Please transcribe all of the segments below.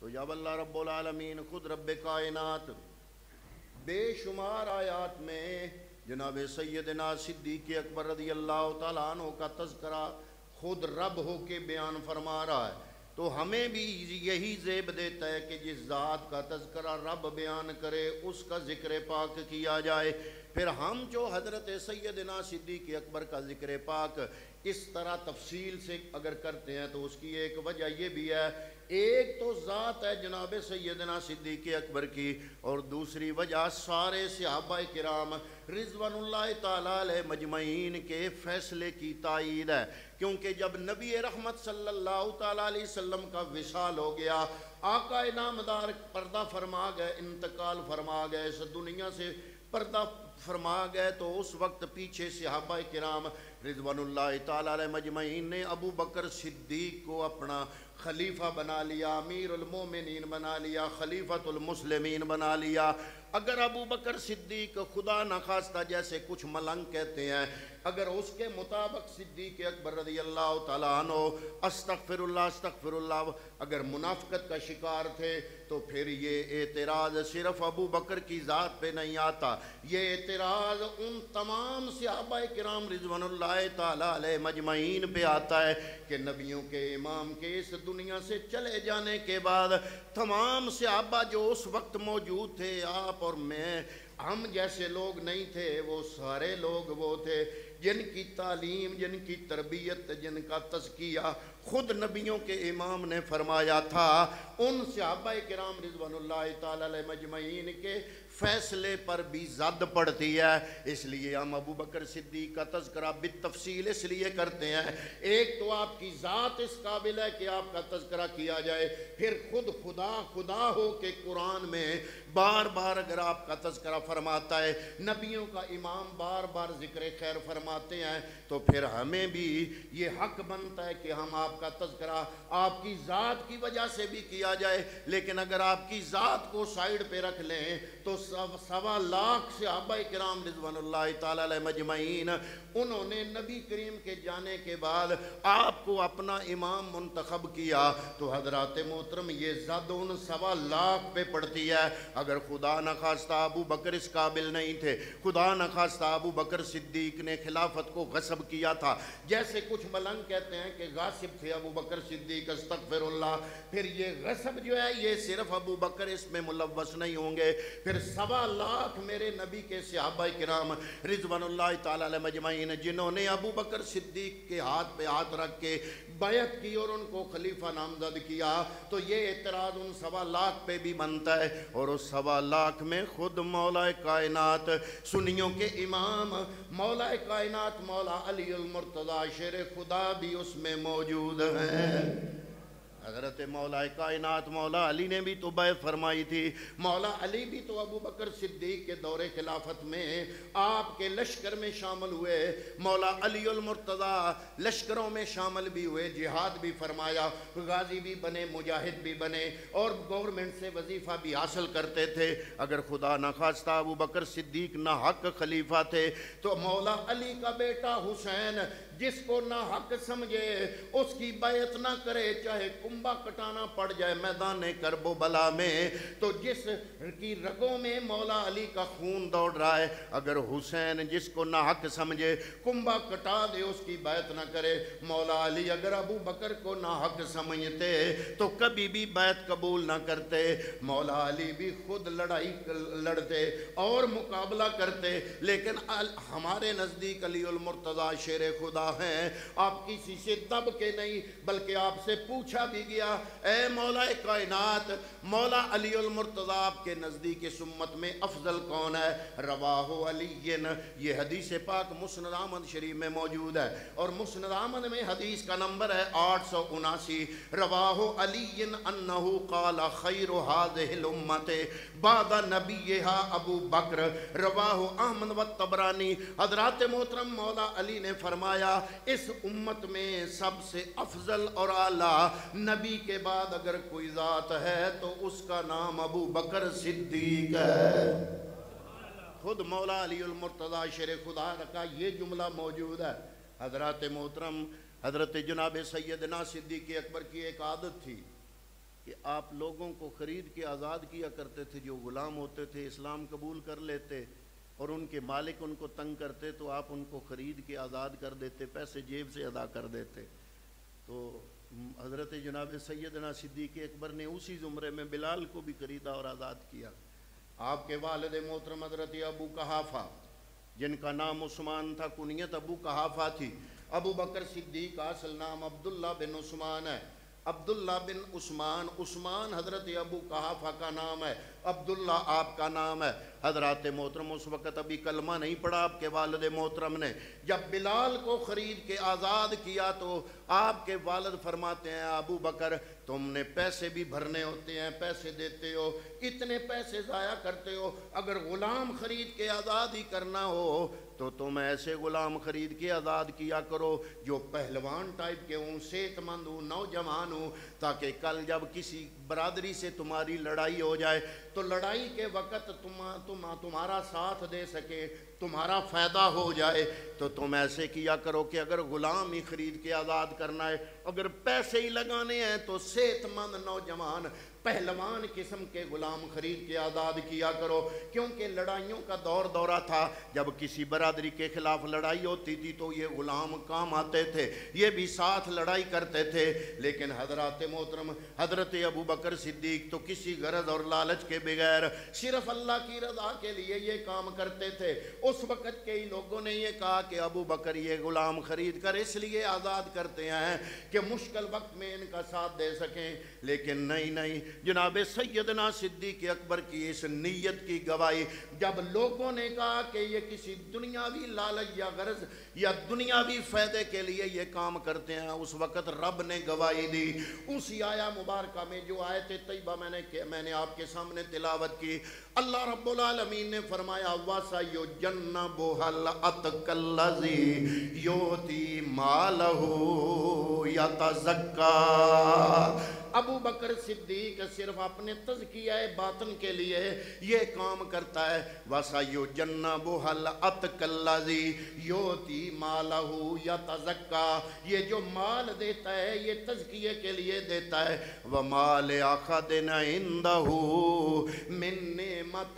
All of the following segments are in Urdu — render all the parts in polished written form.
تو جب اللہ رب العالمین خود رب کائنات بے شمار آیات میں جناب سیدنا صدیق اکبر رضی اللہ تعالیٰ عنہ کا تذکرہ خود رب ہو کے بیان فرما رہا ہے، تو ہمیں بھی یہی زیب دیتا ہے کہ جس ذات کا تذکرہ رب بیان کرے اس کا ذکر پاک کیا جائے۔ پھر ہم جو حضرت سیدنا صدیق اکبر کا ذکر پاک اس طرح تفصیل سے اگر کرتے ہیں تو اس کی ایک وجہ یہ بھی ہے، ایک تو ذات ہے جناب سیدنا صدیق اکبر کی، اور دوسری وجہ سارے صحابہ کرام رضوان اللہ تعالیٰ علیہ مجمعین کے فیصلے کی تائید ہے، کیونکہ جب نبی رحمت صلی اللہ تعالیٰ علیہ وسلم کا وصال ہو گیا، آقا نامدار پردہ فرما گئے، انتقال فرما گئے، اس دنیا سے پردہ فرما گئے، تو اس وقت پیچھے صحابہ کرام رضوان اللہ تعالیٰ علیہ مجمعین نے ابو بکر صدیق کو اپنا خلیفہ بنا لیا، امیر المومنین بنا لیا، خلیفۃ المسلمین بنا لیا۔ اگر ابو بکر صدیق خدا نخواستہ جیسے کچھ ملنگ کہتے ہیں، اگر اس کے مطابق صدیق اکبر رضی اللہ تعالیٰ عنہ استغفر اللہ اگر منافقت کا شکار تھے، تو پھر یہ اعتراض صرف ابو بکر کی ذات پہ نہیں آتا، یہ اعتراض ان تمام صحابہ کرام رضوان اللہ تعالیٰ علیہ مجمعین پہ آتا ہے کہ نبیوں کے امام کے اس دنیا سے چلے جانے کے بعد تمام صحابہ جو اس وقت موجود تھے، آپ اور میں، ہم جیسے لوگ نہیں تھے، وہ سارے لوگ وہ تھے جن کی تعلیم، جن کی تربیت، جن کا تزکیہ خود نبیوں کے امام نے فرمایا تھا۔ ان صحابہ کرام رضوان اللہ تعالی علیہ مجمعین کے فیصلے پر بھی زد پڑتی ہے، اس لیے ہم ابو بکر صدیق کا تذکرہ بالتفصیل اس لیے کرتے ہیں۔ ایک تو آپ کی ذات اس قابل ہے کہ آپ کا تذکرہ کیا جائے، پھر خود خدا ہو کہ قرآن میں بار بار اگر آپ کا تذکرہ فرماتا ہے، نبیوں کا امام بار بار ذکر خیر فرماتے ہیں، تو پھر ہمیں بھی یہ حق بنتا ہے کہ ہم آپ کا تذکرہ آپ کی ذات کی وجہ سے بھی کیا جائے۔ لیکن اگر آپ کی ذات کو سائیڈ پہ رکھ لیں تو 1.25 لاکھ صحابہ کرام رضوان اللہ تعالی علیہ مجمعین، انہوں نے نبی کریم کے جانے کے بعد آپ کو اپنا امام منتخب کیا، تو حضرات محترم یہ زد ان 1.25 لاکھ پہ پڑتی ہے۔ اگر خدا نخواستہ ابو بکر اس قابل نہیں تھے، خدا نخواستہ ابو بکر صدیق نے خلافت کو غصب کیا تھا، جیسے کچھ ملنگ کہتے ہیں کہ غاصب تھے ابو بکر صدیق، استغفر اللہ، پھر یہ غصب جو ہے یہ صرف ابو بکر اس میں ملوث نہیں ہوں گے، پھر 1.25 لاکھ میرے نبی کے صحابہ کرام رضوان اللہ تعالی علیہ مجمعین جنہوں نے ابو بکر صدیق کے ہاتھ پہ ہاتھ رکھ کے بیعت کی اور ان کو خلیفہ نامزد کیا، تو یہ اعتراض ان 1.25 لاکھ پہ بھی بنتا ہے۔ اور اس 1.25 لاکھ میں خود مولا کائنات، سنیوں کے امام مولا کائنات مولا علی المرتضی شیر خدا بھی اس میں موجود ہیں۔ حضرت مولا کائنات مولا علی نے بھی تو بیعت فرمائی تھی، مولا علی بھی تو ابو بکر صدیق کے دور خلافت میں آپ کے لشکر میں شامل ہوئے، مولا علی المرتضی لشکروں میں شامل بھی ہوئے، جہاد بھی فرمایا، غازی بھی بنے، مجاہد بھی بنے، اور گورنمنٹ سے وظیفہ بھی حاصل کرتے تھے۔ اگر خدا نخواستہ ابو بکر صدیق نہ حق خلیفہ تھے، تو مولا علی کا بیٹا حسین جس کو نہ حق سمجھے اس کی بیعت نہ کرے، چاہے کنبہ کٹانا پڑ جائے میدان کرب و بلا میں، تو جس کی رگوں میں مولا علی کا خون دوڑ رہا ہے، اگر حسین جس کو نہ حق سمجھے کنبہ کٹا دے اس کی بیعت نہ کرے، مولا علی اگر ابو بکر کو نہ حق سمجھتے تو کبھی بھی بیعت قبول نہ کرتے، مولا علی بھی خود لڑائی لڑتے اور مقابلہ کرتے، لیکن ہمارے نزدیک علی المرتضی شیر خدا ہیں، آپ کسی سے دب کے نہیں بلکہ آپ سے پوچھا بھی گیا، اے مولا کائنات مولا علی المرتضی آپ کے نزدیک اس امت میں افضل کون ہے؟ رواہ علی، یہ حدیث پاک مسند احمد شریف میں موجود ہے، اور مسند احمد میں حدیث کا نمبر ہے 879، رواہ علی انہو قال خیر هذه الامت بعد نبیہا ابو بکر، رواہ احمد والطبرانی۔ حضرات محترم مولا علی نے فرمایا اس امت میں سب سے افضل اور اعلیٰ نبی کے بعد اگر کوئی ذات ہے تو اس کا نام ابو بکر صدیق ہے۔ خود مولا علی المرتضی شیر خدا کا یہ جملہ موجود ہے۔ حضرات محترم، حضرت جناب سیدنا صدیق اکبر کی ایک عادت تھی، کہ آپ لوگوں کو خرید کے آزاد کیا کرتے تھے، جو غلام ہوتے تھے اسلام قبول کر لیتے اور ان کے مالک ان کو تنگ کرتے تو آپ ان کو خرید کے آزاد کر دیتے، پیسے جیب سے ادا کر دیتے۔ تو حضرت جناب سیدنا صدیق اکبر نے اسی زمرے میں بلال کو بھی خریدا اور آزاد کیا۔ آپ کے والد محترم حضرت ابو قحافہ، جن کا نام عثمان تھا، کنیت ابو قحافہ تھی۔ ابو بکر صدیق کا اصل نام عبداللہ بن عثمان ہے، عبداللہ بن عثمان، عثمان حضرت ابو قحافہ کا نام ہے، عبداللہ آپ کا نام ہے۔ حضرات محترم اس وقت ابھی کلمہ نہیں پڑھا آپ کے والد محترم نے۔ جب بلال کو خرید کے آزاد کیا تو آپ کے والد فرماتے ہیں ابو بکر تم نے پیسے بھی بھرنے ہوتے ہیں، پیسے دیتے ہو، اتنے پیسے ضائع کرتے ہو، اگر غلام خرید کے آزاد ہی کرنا ہو تو تم ایسے غلام خرید کے آزاد کیا کرو جو پہلوان ٹائپ کے ہوں، صحت مند ہوں، نوجوان ہوں، تاکہ کل جب کسی برادری سے تمہاری لڑائی ہو جائے تو لڑائی کے وقت تمہارا ساتھ دے سکے، تمہارا فائدہ ہو جائے۔ تو تم ایسے کیا کرو کہ اگر غلام ہی خرید کے آزاد کرنا ہے، اگر پیسے ہی لگانے ہیں تو صحت مند نوجوان پہلوان قسم کے غلام خرید کے آزاد کیا کرو، کیونکہ لڑائیوں کا دورہ تھا۔ جب کسی برادری کے خلاف لڑائی ہوتی تھی تو یہ غلام کام آتے تھے، یہ بھی ساتھ لڑائی کرتے تھے۔ لیکن حضرات محترم حضرت ابو بکر صدیق تو کسی غرض اور لالچ کے بغیر صرف اللہ کی رضا کے لیے یہ کام کرتے تھے۔ اس وقت کئی لوگوں نے یہ کہا کہ ابو بکر یہ غلام خرید کر اس لیے آزاد کرتے ہیں کہ مشکل وقت میں ان کا ساتھ دے سکیں، لیکن نہیں، جناب سیدنا صدیق اکبر کی اس نیت کی گواہی جب لوگوں نے کہا کہ یہ کسی دنیاوی لالچ یا غرض یا دنیاوی فائدے کے لیے یہ کام کرتے ہیں، اس وقت رب نے گواہی دی۔ اسی آیا مبارکہ میں جو آیت طیبہ میں نے آپ کے سامنے تلاوت کی، اللہ رب العالمین نے فرمایا وَسَيُجَنَّبُهَا الْأَتْقَى الَّذِي يُؤْتِي مَالَهُ يَتَزَكَّىٰ۔ ابو بکر صدیق صرف اپنے تزکیہ باطن کے لیے یہ کام کرتا ہے۔ وَسَيُجَنَّبُهَا الْأَتْقَى الَّذِي يُؤْتِي مَالَهُ يَتَزَكَّىٰ، یہ جو مال دیتا ہے یہ تزکیے کے لیے دیتا ہے۔ وَمَا لِأَحَدٍ عِندَهُ مِن نِعْمَةٍ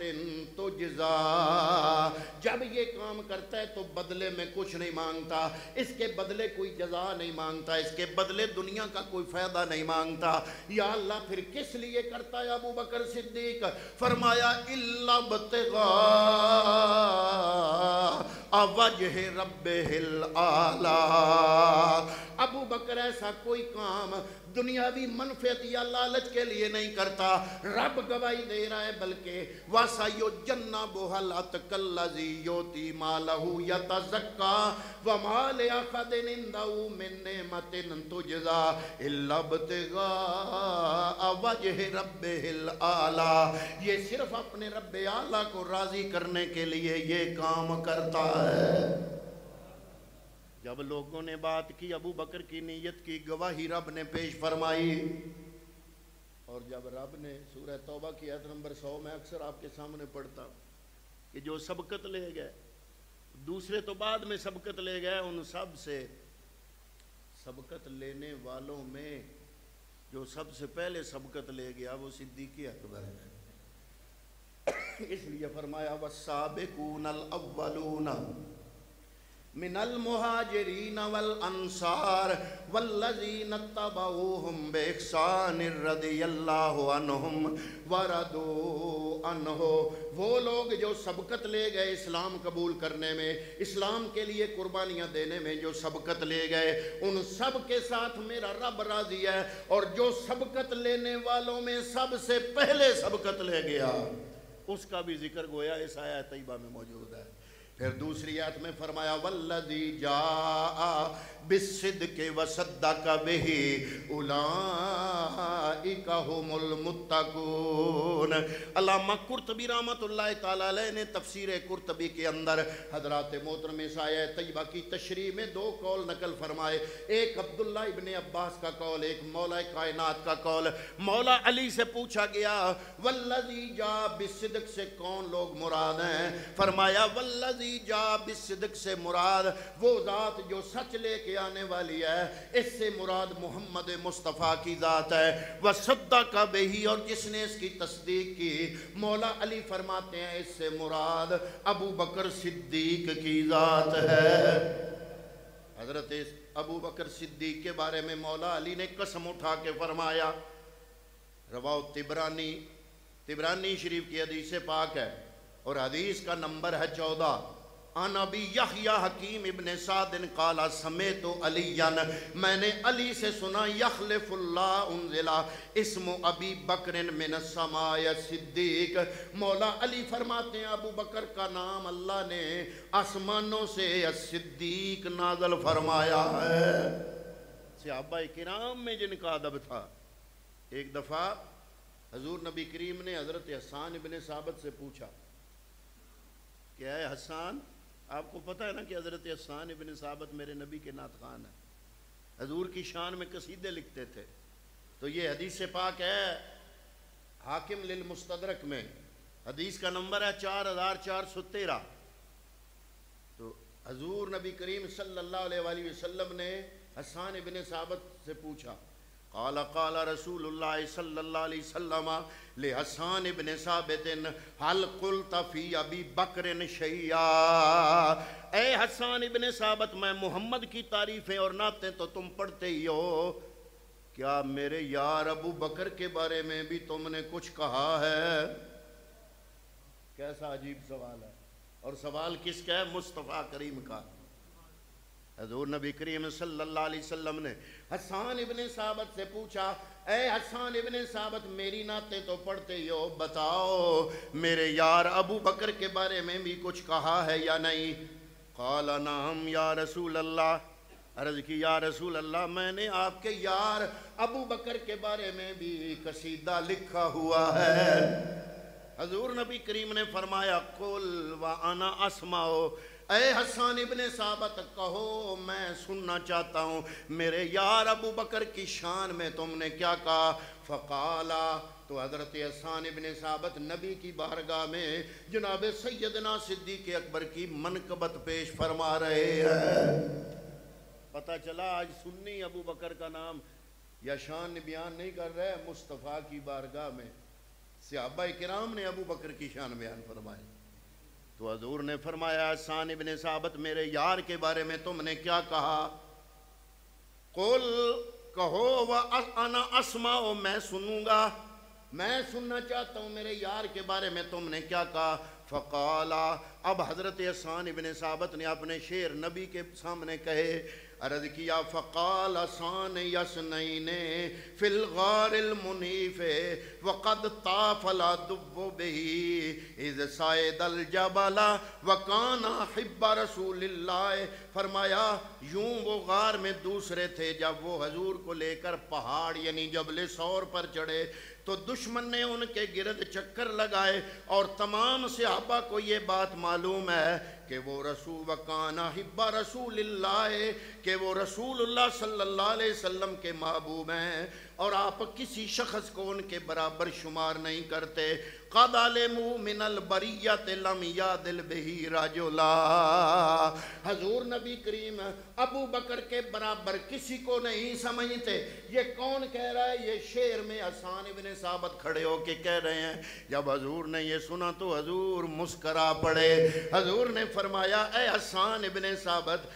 تُجْزَىٰ، جب یہ کام کرتا ہے تو بدلے میں کچھ نہیں مانگتا، اس کے بدلے کوئی جزا نہیں مانگتا، اس کے بدلے دنیا کا کوئی فائدہ نہیں مانگتا۔ یا اللہ پھر کس لیے کرتا ہے ابو بکر صدیق؟ فرمایا اِلَّا ابْتِغَاءَ وَجْهِ رَبِّهِ الْأَعْلَىٰ، ابو بکر ایسا کوئی کام دنیاوی منفعت یا لالچ کے لیے نہیں کرتا، رب گواہی دے رہا ہے، بلکہ وَسَيُجَنَّبُهَا الْأَتْقَى الَّذِي يُؤْتِي مَالَهُ يَتَزَكَّىٰ وَمَا لِأَحَدٍ عِندَهُ مِن نِعْمَةٍ تُجْزَىٰ إِلَّا ابْتِغَاءَ وَجْهِ رَبِّهِ الْأَعْلَىٰ، یہ صرف اپنے رب اعلیٰ کو راضی کرنے کے لیے یہ کام کرتا ہے۔ جب لوگوں نے بات کی ابو بکر کی نیت کی گواہی رب نے پیش فرمائی، اور جب رب نے سورہ توبہ کی آیت نمبر 100 میں اکثر آپ کے سامنے پڑھتا کہ جو سبقت لے گئے، دوسرے تو بعد میں سبقت لے گئے، ان سب سے سبقت لینے والوں میں جو سب سے پہلے سبقت لے گیا وہ صدیق اکبر ہے۔ اس لیے فرمایا وَالسَّابِقُونَ الْأَوَّلُونَ من المہاجرین والانصار والذین اتبعوہم بإحسان رضی اللہ عنہم ورضوا عنہ، وہ لوگ جو سبقت لے گئے اسلام قبول کرنے میں، اسلام کے لیے قربانیاں دینے میں جو سبقت لے گئے، ان سب کے ساتھ میرا رب راضی ہے۔ اور جو سبقت لینے والوں میں سب سے پہلے سبقت لے گیا اس کا بھی ذکر گویا اس آیت طیبہ میں موجود ہے۔ پھر دوسری آیت میں فرمایا والذی جاء بالصدق وصدق به اولئک هم المتقون۔ علامہ قرطبی رحمۃ اللہ تعالی علیہ نے تفسیر قرطبی کے اندر حضرات محترم اس آیت طیبہ کی تشریح میں دو قول نقل فرمائے، ایک عبداللہ ابن عباس کا قول، ایک مولا کائنات کا قول۔ مولا علی سے پوچھا گیا والذی جاء بالصدق سے کون لوگ مراد ہیں؟ فرمایا والذی الذی جاء بالصدق سے مراد وہ ذات جو سچ لے کے آنے والی ہے، اس سے مراد محمد مصطفیٰ کی ذات ہے، وصدق بہ، اور جس نے اس کی تصدیق کی، مولا علی فرماتے ہیں اس سے مراد ابو بکر صدیق کی ذات ہے۔ حضرت ابو بکر صدیق کے بارے میں مولا علی نے قسم اٹھا کے فرمایا، رواہ طبرانی شریف کی حدیث پاک ہے اور حدیث کا نمبر ہے 14۔ عن ابی یحییٰ حکیم ابن سعد قال سمعت علیٰ، میں نے علی سے سنا، یخلف اللہ انزلہ اسم ابی بکر من السماء صدیق، مولا علی فرماتے ہیں ابو بکر کا نام اللہ نے آسمانوں سے صدیق نازل فرمایا ہے۔ صحابہ کرام میں جن کا ادب تھا، ایک دفعہ حضور نبی کریم نے حضرت حسان ابن ثابت سے پوچھا کہ اے حسان، آپ کو پتہ ہے نا کہ حضرت حسان ابن ثابت میرے نبی کے نعت خوان ہیں، حضور کی شان میں قصیدے لکھتے تھے، تو یہ حدیث پاک ہے حاکم للمستدرک میں، حدیث کا نمبر ہے 4413۔ تو حضور نبی کریم صلی اللہ علیہ وآلہ وسلم نے حسان ابن ثابت سے پوچھا، قال قال رسول اللہ صلی اللہ علیہ وسلم لحسان ابن ثابت حل قلت فی ابی بکر شیئا، اے حسان ابن ثابت، میں محمد کی تعریفیں اور نعتیں تو تم پڑھتے ہی ہو، کیا میرے یار ابو بکر کے بارے میں بھی تم نے کچھ کہا ہے؟ کیسا عجیب سوال ہے، اور سوال کس کا ہے؟ مصطفیٰ کریم کا۔ حضور نبی کریم صلی اللہ علیہ وسلم نے حسان ابن ثابت سے پوچھا، اے حسان ابن ثابت، میری نعتیں تو پڑھتے ہی ہو، بتاؤ میرے یار ابو بکر کے بارے میں بھی کچھ کہا ہے یا نہیں؟ قال نعم یا رسول اللہ، عرض کی یا رسول اللہ، میں نے آپ کے یار ابو بکر کے بارے میں بھی قصیدہ لکھا ہوا ہے۔ حضور نبی کریم نے فرمایا قل وانا اسمع، اے حسان ابن ثابت کہو میں سننا چاہتا ہوں، میرے یار ابو بکر کی شان میں تم نے کیا کہا؟ فقالا، تو حضرت حسان ابن ثابت نبی کی بارگاہ میں جناب سیدنا صدیق اکبر کی منقبت پیش فرما رہے ہیں۔ پتہ چلا آج سنی ابو بکر کا نام یا شان بیان نہیں کر رہے، مصطفیٰ کی بارگاہ میں صحابہ کرام نے ابو بکر کی شان بیان فرمائی۔ تو حضور نے فرمایا حسان ابن ثابت، میرے یار کے بارے میں تم نے کیا کہا؟ قل، کہو، وانا اسمع، میں سنوں گا، میں سننا چاہتا ہوں میرے یار کے بارے میں تم نے کیا کہا؟ فقالا، اب حضرت حسان ابن ثابت نے اپنے شعر نبی کے سامنے کہے، عرض کیا فقال حسان یسنین فی الغار المنیف وقد طاف العدو به اذ صعد الجبل وکان حب رسول اللہ، فرمایا یوں وہ غار میں دوسرے تھے جب وہ حضور کو لے کر پہاڑ یعنی جبل ثور پر چڑھے تو دشمن نے ان کے گرد چکر لگائے، اور تمام صحابہ کو یہ بات معلوم ہے کہ وہ رسول وکان حب رسول اللہ، کہ وہ رسول اللہ صلی اللہ علیہ وسلم کے محبوب ہیں، اور آپ کسی شخص کو ان کے برابر شمار نہیں کرتے۔ قد علموا من البریت لم یعدل بہ رجلا، حضور نبی کریم ابو بکر کے برابر کسی کو نہیں سمجھتے۔ یہ کون کہہ رہا ہے؟ یہ شعر میں حسان ابن ثابت کھڑے ہو کے کہہ رہے ہیں۔ جب حضور نے یہ سنا تو حضور مسکرا پڑے، حضور نے فرمایا اے حسان ابن ثابت،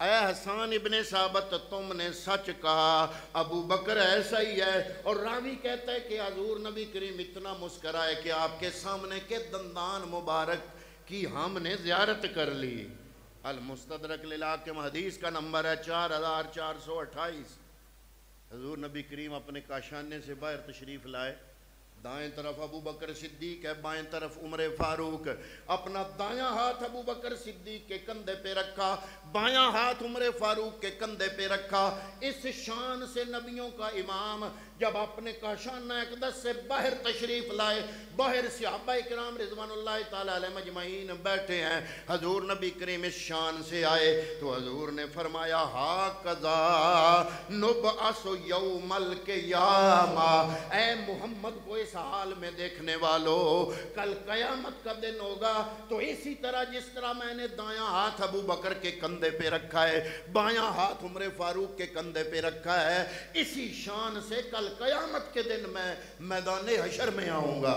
اے حسان ابن ثابت، تم نے سچ کہا، ابو بکر ایسا ہی ہے۔ اور راوی کہتا ہے کہ حضور نبی کریم اتنا مسکرائے کہ آپ کے سامنے کے دندان مبارک کی ہم نے زیارت کر لی۔ المستدرک للحاکم حدیث کا نمبر ہے 4428۔ حضور نبی کریم اپنے کاشانے سے باہر تشریف لائے، دائیں طرف ابو بکر صدیق ہے، بائیں طرف عمر فاروق، اپنا دایاں ہاتھ ابو بکر صدیق کے کندھے پہ رکھا، بایاں ہاتھ عمر فاروق کے کندھے پہ رکھا۔ اس شان سے نبیوں کا امام جب اپنے کاشان اقدس سے باہر تشریف لائے، باہر صحابہ کرام رضوان اللہ تعالی علیہ مجمعین بیٹھے ہیں، حضور نبی کریم اس شان سے آئے تو حضور نے فرمایا ہاکذا نبعث یوم القیامہ، اے محمد کو اس حال میں دیکھنے والو، کل قیامت کا دن ہوگا تو اسی طرح جس طرح میں نے دایاں ہاتھ ابو بکر کے کندھے پہ رکھا ہے، بایاں ہاتھ عمر فاروق کے کندھے پہ رکھا ہے، اسی شان سے کل قیامت کے دن میں میدان حشر میں آؤں گا۔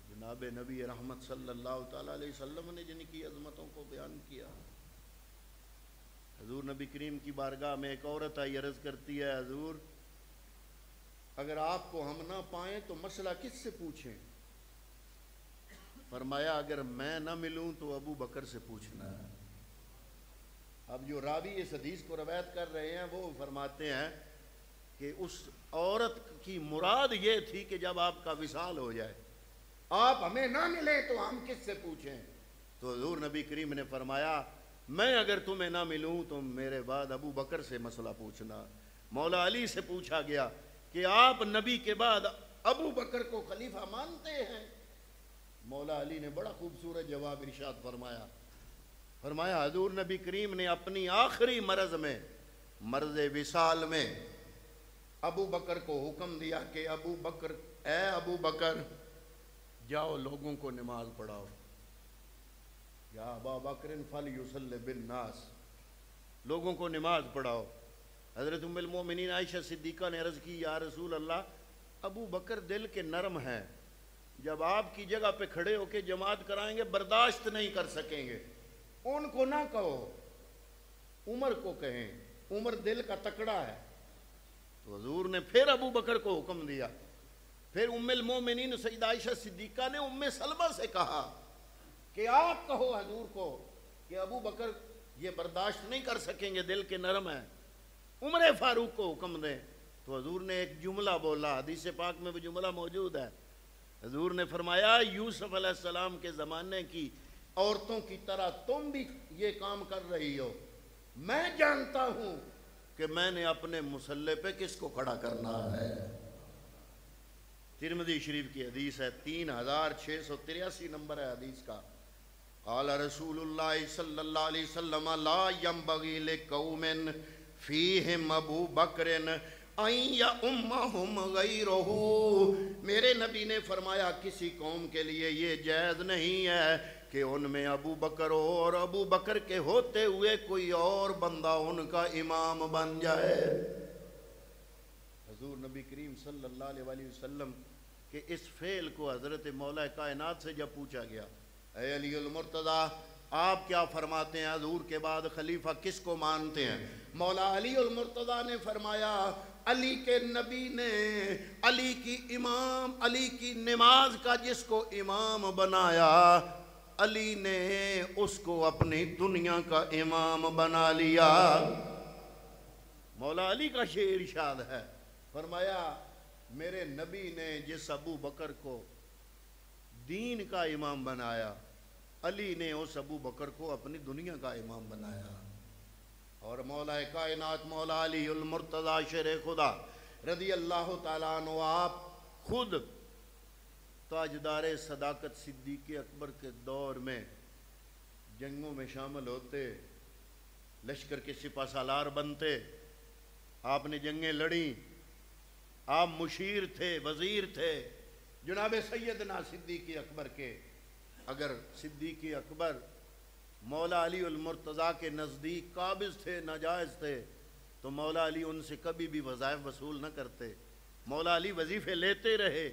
جناب نبی رحمت صلی اللہ تعالی علیہ وسلم نے جن کی عظمتوں کو بیان کیا، حضور نبی کریم کی بارگاہ میں ایک عورت آئی، عرض کرتی ہے حضور اگر آپ کو ہم نہ پائیں تو مسئلہ کس سے پوچھیں؟ فرمایا اگر میں نہ ملوں تو ابو بکر سے پوچھنا ہے۔ اب جو راوی اس حدیث کو روایت کر رہے ہیں وہ فرماتے ہیں کہ اس عورت کی مراد یہ تھی کہ جب آپ کا وصال ہو جائے، آپ ہمیں نہ ملے تو ہم کس سے پوچھیں؟ تو حضور نبی کریم نے فرمایا میں اگر تمہیں نہ ملوں تو میرے بعد ابو بکر سے مسئلہ پوچھنا۔ مولا علی سے پوچھا گیا کہ آپ نبی کے بعد ابو بکر کو خلیفہ مانتے ہیں؟ مولا علی نے بڑا خوبصورت جواب ارشاد فرمایا، فرمایا حضور نبی کریم نے اپنی آخری مرض میں، مرض وصال میں ابو بکر کو حکم دیا کہ ابو بکر، اے ابو بکر جاؤ لوگوں کو نماز پڑھاؤ، یا ابا بکر فلیصلی بالناس، لوگوں کو نماز پڑھاؤ۔ حضرت ام المومنین عائشہ صدیقہ نے عرض کی یا رسول اللہ ابو بکر دل کے نرم ہیں، جب آپ کی جگہ پہ کھڑے ہو کے جماعت کرائیں گے برداشت نہیں کر سکیں گے، ان کو نہ کہو، عمر کو کہیں، عمر دل کا تکڑا ہے۔ تو حضور نے پھر ابو بکر کو حکم دیا، پھر ام المومنین سیدہ عائشہ صدیقہ نے ام سلمہ سے کہا کہ آپ کہو حضور کو کہ ابو بکر یہ برداشت نہیں کر سکیں گے، دل کے نرم ہیں، عمر فاروق کو حکم دیں۔ تو حضور نے ایک جملہ بولا، حدیث پاک میں وہ جملہ موجود ہے، حضور نے فرمایا یوسف علیہ السلام کے زمانے کی عورتوں کی طرح تم بھی یہ کام کر رہی ہو، میں جانتا ہوں کہ میں نے اپنے مصلے پہ کس کو کھڑا کرنا ہے۔ ترمذی شریف کی حدیث ہے، 3683 نمبر ہے حدیث کا۔ قال رسول اللہ صلی اللہ علیہ وسلم لا ينبغي لقوم فیہم ابو بکر ان یؤمہم غیرہ، میرے نبی نے فرمایا کسی قوم کے لیے یہ جائز نہیں ہے کہ ان میں ابو بکر ہو اور ابو بکر کے ہوتے ہوئے کوئی اور بندہ ان کا امام بن جائے۔ حضور نبی کریم صلی اللہ علیہ وسلم کے اس فعل کو حضرت مولا کائنات سے جب پوچھا گیا اے علی المرتضیٰ آپ کیا فرماتے ہیں، حضور کے بعد خلیفہ کس کو مانتے ہیں؟ مولا علی المرتضیٰ نے فرمایا علی کے نبی نے علی کی نماز کا جس کو امام بنایا، علی نے اس کو اپنی دنیا کا امام بنا لیا۔ مولا علی کا شعر ارشاد ہے، فرمایا میرے نبی نے جس ابو بکر کو دین کا امام بنایا، علی نے اس ابو بکر کو اپنی دنیا کا امام بنایا۔ اور مولا کائنات مولا علی المرتضیٰ شیر خدا رضی اللہ تعالیٰ عنہ آپ خود تاجدار صداقت صدیق اکبر کے دور میں جنگوں میں شامل ہوتے، لشکر کے سپہ سالار بنتے، آپ نے جنگیں لڑیں، آپ مشیر تھے، وزیر تھے جناب سیدنا صدیق اکبر کے۔ اگر صدیق اکبر مولا علی المرتضیٰ کے نزدیک قابض تھے، ناجائز تھے، تو مولا علی ان سے کبھی بھی وظائف وصول نہ کرتے۔ مولا علی وظیفے لیتے رہے،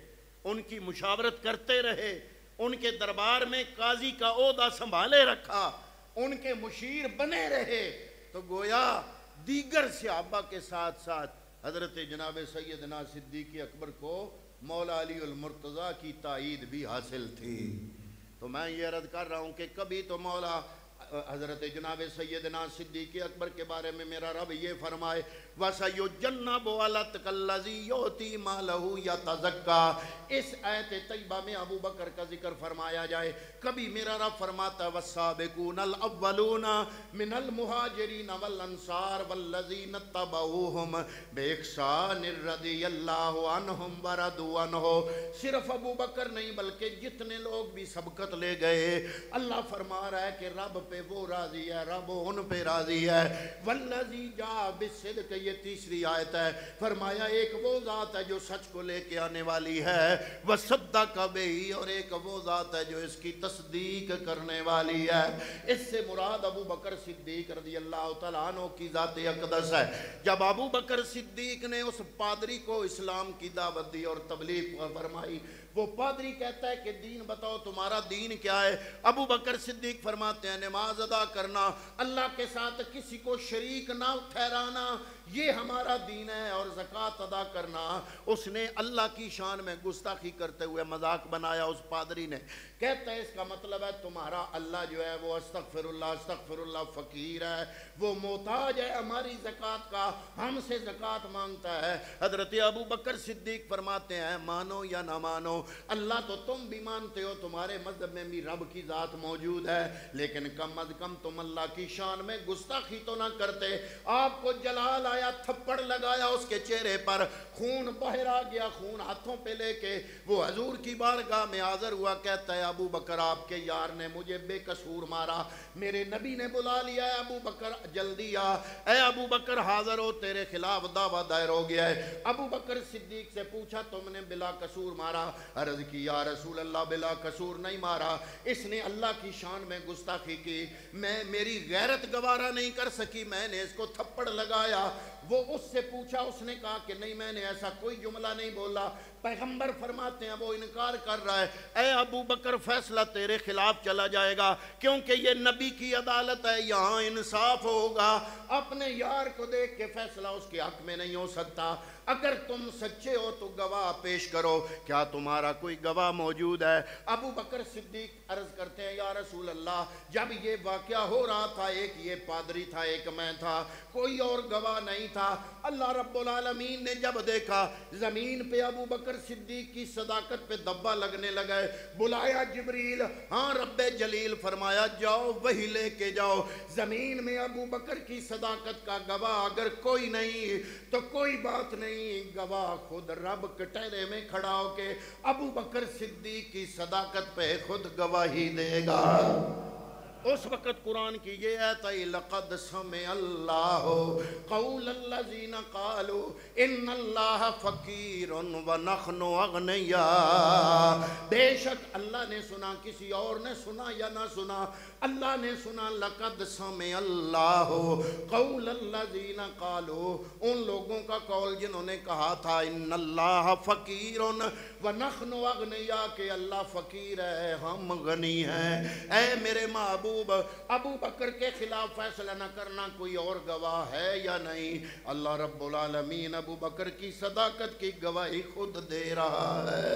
ان کی مشاورت کرتے رہے، ان کے دربار میں قاضی کا عہدہ سنبھالے رکھا، ان کے مشیر بنے رہے۔ تو گویا دیگر صحابہ کے ساتھ ساتھ حضرت جناب سیدنا صدیق اکبر کو مولا علی المرتضیٰ کی تائید بھی حاصل تھی۔ تو میں یہ عرض کر رہا ہوں کہ کبھی تو مولا حضرت جناب سیدنا صدیق اکبر کے بارے میں میرا رب یہ فرمائے وَسَيُجَنَّبُ الْأَتْقَى الَّذِي يُؤْتِي مَالَهُ يَتَزَكَّى۔ اس آیت طیبہ میں ابو بکر کا ذکر فرمایا جائے، کبھی میرا رب فرماتا ہے وَالسَّابِقُونَ الْأَوَّلُونَ مِنَ الْمُهَاجِرِينَ وَالْأَنصَارِ وَالَّذِينَ اتَّبَعُوهُمْ بِإِحْسَانٍ رَضِيَ اللَّهُ عَنْهُمْ وَرَضُوا عَنْهُ۔ صرف ابو بکر نہیں بلکہ جتنے لوگ بھی سبقت لے گئے، اللہ فرما رہا ہے کہ رب پہ وہ راضی ہے، رب ان پہ راضی ہے۔ وَالَّذِي جَاءَ بِالصِّدْقِ، یہ تیسری آیت ہے، فرمایا ایک وہ ذات ہے جو سچ کو لے کے آنے والی ہے، وَصَدَّقَ بِهِ، اور ایک وہ ذات ہے جو اس کی تصدیق کرنے والی ہے۔ اس سے مراد ابو بکر صدیق رضی اللہ تعالیٰ عنہ کی ذات اقدس ہے۔ جب ابو بکر صدیق نے اس پادری کو اسلام کی دعوت دی اور تبلیغ فرمائی، وہ پادری کہتا ہے کہ دین بتاؤ، تمہارا دین کیا ہے؟ ابو بکر صدیق فرماتے ہیں نماز ادا کرنا، اللہ کے ساتھ کسی کو شریک نہ ٹھہرانا، یہ ہمارا دین ہے، اور زکوٰۃ ادا کرنا۔ اس نے اللہ کی شان میں گستاخی کرتے ہوئے مذاق بنایا اس پادری نے، کہتا ہے اس کا مطلب ہے تمہارا اللہ جو ہے وہ استغفر اللہ فقیر ہے، وہ محتاج ہے ہماری زکوٰۃ کا، ہم سے زکوٰۃ مانگتا ہے۔ حضرت ابو بکر صدیق فرماتے ہیں مانو یا نہ مانو، اللہ تو تم بھی مانتے ہو، تمہارے مذہب میں بھی رب کی ذات موجود ہے، لیکن کم از کم تم اللہ کی شان میں گستاخی تو نہ کرتے۔ آپ کو جلال آیا، تھپڑ لگایا اس کے چہرے پر، خون باہر آ گیا، خون ہاتھوں پہ لے کے وہ حضور کی بارگاہ میں حاضر ہوا، کہتا ہے ابو بکر آپ کے یار نے مجھے بے قصور مارا، میرے نبی نے بلا لیا ہے، ابو بکر جلدی آ، اے ابو بکر حاضر ہو، تیرے خلاف دعویٰ دائر ہو گیا ہے۔ ابو بکر صدیق سے پوچھا تم نے بلا قصور مارا؟ عرض کی یا رسول اللہ بلا قصور نہیں مارا، اس نے اللہ کی شان میں گستاخی کی، میری غیرت گوارا نہیں کر سکی، میں نے اس کو تھپڑ لگایا۔ وہ اس سے پوچھا، اس نے کہا کہ نہیں میں نے ایسا کوئی جملہ نہیں بولا۔ پیغمبر فرماتے ہیں وہ انکار کر رہا ہے، اے ابو بکر فیصلہ تیرے خلاف چلا جائے گا، کیونکہ یہ نبی کی عدالت ہے، یہاں انصاف ہوگا، اپنے یار کو دیکھ کے فیصلہ اس کے حق میں نہیں ہو سکتا، اگر تم سچے ہو تو گواہ پیش کرو، کیا تمہارا کوئی گواہ موجود ہے؟ ابو بکر صدیق عرض کرتے ہیں یا رسول اللہ جب یہ واقعہ ہو رہا تھا، ایک یہ پادری تھا، ایک میں تھا، کوئی اور گواہ نہیں تھا۔ اللہ رب العالمین نے جب دیکھا زمین پہ ابو بکر صدیق کی صداقت پہ دبا لگنے لگا ہے، بلایا جبریل، ہاں رب جلیل فرمایا جاؤ وہی لے کے جاؤ، زمین میں ابو بکر کی صداقت کا گواہ اگر کوئی نہیں تو کوئی بات نہیں، گواہ خود رب کٹہرے میں کھڑا ہو کے ابو بکر صدیق کی صداقت پہ خود گواہی دے گا۔ اس وقت قرآن کی یہ آیت ہے لَقَدْ سَمِعَ اللَّهُ قَوْلَ الَّذِينَ قَالُوا إِنَّ اللَّهَ فَقِيرٌ وَنَحْنُ أَغْنِيَاءُ، بے شک اللہ نے سنا، کسی اور نے سنا یا نہ سنا، اللہ نے سنا۔ لَقَدْ سَمِعَ اللَّهُ قَوْلَ الَّذِينَ قَالُوا، ان لوگوں کا قول جنہوں نے کہا تھا إِنَّ اللَّهَ فَقِيرٌ وَنَحْنُ أَغْنِيَاءُ، کہ اللہ فقیر ہے ہم غنی ہیں۔ اے میرے محبوب، ابو بکر کے خلاف فیصلہ نہ کرنا، کوئی اور گواہ ہے یا نہیں؟ اللہ رب العالمین ابو بکر کی صداقت کی گواہی خود دے رہا ہے۔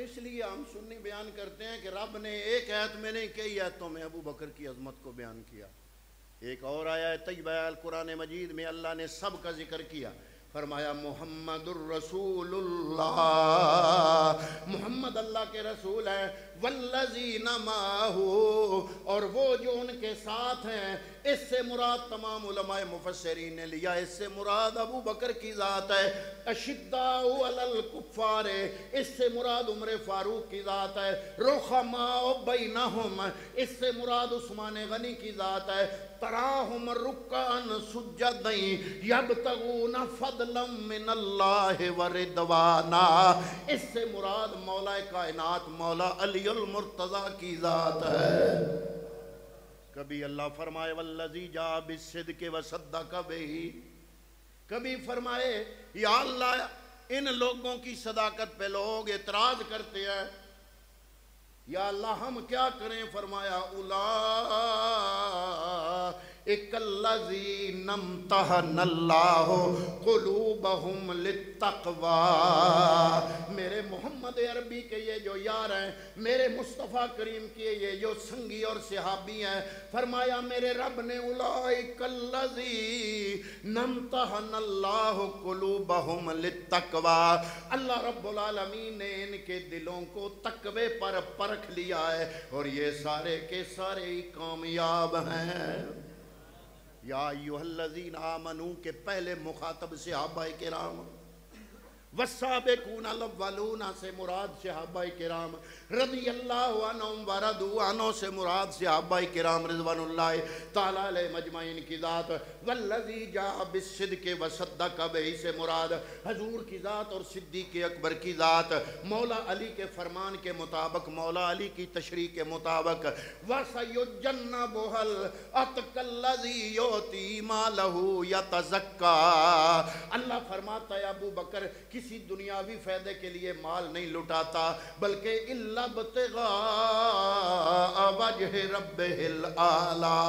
اس لیے ہم سنی بیان کرتے ہیں کہ رب نے ایک آیت میں نہیں کئی آیتوں میں ابو بکر کی عظمت کو بیان کیا، ایک اور آیت طیبہ القرآن مجید میں اللہ نے سب کا ذکر کیا، فرمایا محمد الرسول اللہ، محمد اللہ کے رسول ہیں، والذین معہ، اور وہ جو ان کے ساتھ ہیں۔ اس سے مراد تمام علماء مفسرین نے لیا، اس سے مراد ابو بکر کی ذات ہے۔ اشداء علی الکفار، اس سے مراد عمر فاروق کی ذات ہے۔ رحماء بینہم، اس سے مراد عثمان غنی کی ذات ہے۔ تراہم رکعن سجدین یبتغون فضلا من اللہ ورضوانا، اس سے مراد مولا کائنات مولا علی المرتضی کی ذات ہے۔ کبھی اللہ فرمائے والذی جاء بالصدق وصدق بہ، کبھی فرمائے یا اللہ ان لوگوں کی صداقت پہ لوگ اعتراض کرتے ہیں، یا اللہ ہم کیا کریں؟ فرمایا اکلذی نمتحن اللہ قلوبہم للتقوی، میرے محمد عربی کے یہ جو یار ہیں، میرے مصطفیٰ کریم کے یہ جو سنگی اور صحابی ہیں، فرمایا میرے رب نے اولئک الذی نمتحن اللہ قلوبہم للتقوی، اللہ رب العالمین نے ان کے دلوں کو تقوی پر پرکھ لیا ہے، اور یہ سارے کے سارے ہی کامیاب ہیں۔ یا ایھا الذین آمنو کے پہلے مخاطب صحابہ کرام، والسابقون الاولون سے مراد صحابہ کرام رضی اللہ عنہم ورضوا عنہ سے مراد صحابہ کرام رضوان اللہ تعالی علیہ مجمعین کی ذات، والذی جاء بالصدق وصدق بہ سے مراد حضور کی ذات اور صدیق اکبر کی ذات، مولا علی کے فرمان کے مطابق، مولا علی کی تشریح کے مطابق، وَسَيُجَّنَّبُهَا الْأَتْقَى الَّذِي يُؤْتِي مَالَهُ يَتَزَكَّىٰ، اللہ فرماتا ہے ابو بکر کسی دنیاوی فائدے کے لیے مال نہیں لٹاتا، بلکہ الا ابتغاء وجہ ربہ الاعلی،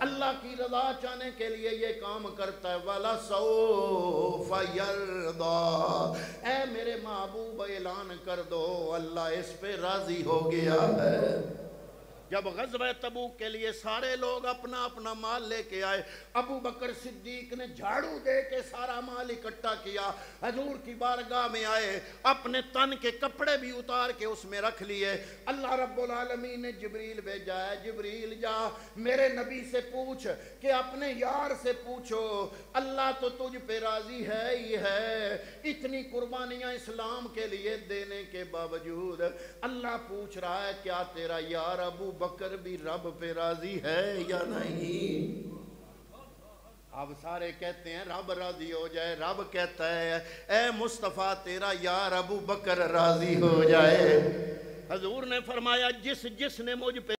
اللہ کی رضا چاہنے کے لیے یہ کام کرتا ہے، وَلَسَوْفَ يَرْضَىٰ، اے میرے محبوب اعلان کر دو اللہ اس پہ راضی ہو گیا ہے۔ جب غزوہ تبوک کے لیے سارے لوگ اپنا اپنا مال لے کے آئے، ابو بکر صدیق نے جھاڑو دے کے سارا مال اکٹھا کیا، حضور کی بارگاہ میں آئے، اپنے تن کے کپڑے بھی اتار کے اس میں رکھ لیے، اللہ رب العالمین نے جبریل بھیجا ہے، جبریل جا میرے نبی سے پوچھ کہ اپنے یار سے پوچھو، اللہ تو تجھ پہ راضی ہے ہی ہے، اتنی قربانیاں اسلام کے لیے دینے کے باوجود اللہ پوچھ رہا ہے کیا تیرا یار ابو بکر بھی رب پہ راضی ہے یا نہیں؟ اب سارے کہتے ہیں رب راضی ہو جائے، رب کہتا ہے اے مصطفیٰ تیرا یار ابو بکر راضی ہو جائے۔ حضور نے فرمایا جس جس نے مجھ پہ